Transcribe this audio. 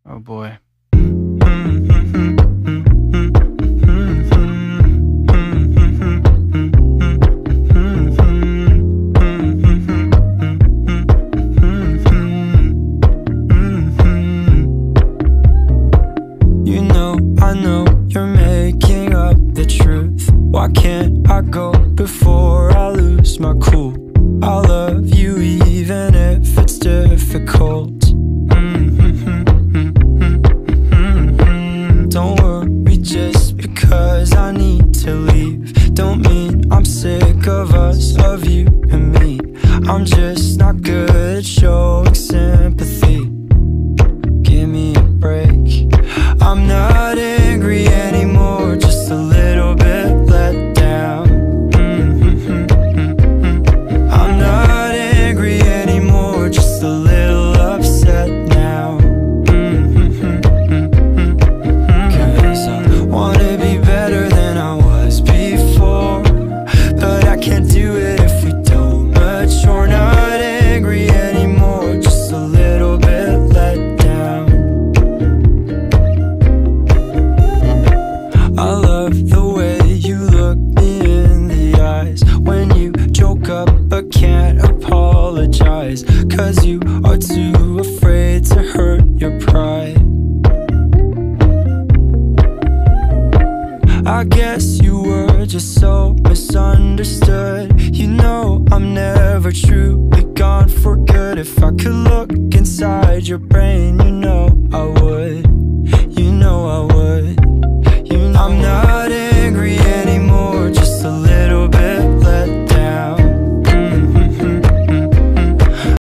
Oh boy. You know, I know you're making up the truth. Why can't I go before I lose my cool? I love you even if it's difficult. Don't worry just because I need to leave. Don't mean I'm sick of us, of you and me. I'm just not good at showing sympathy. Give me a break. I'm not angry anymore, just a little bit let down. I'm not angry anymore, just a little upset now. Cause I wanna be better than I was before, but I can't do it if we don't mature. Not angry anymore, just a little bit let down. I love the way you look me in the eyes when you joke up but can't apologize, cause you are too afraid to hurt your pride. I guess you were just so misunderstood. You know I'm never truly gone for good. If I could look inside your brain, you know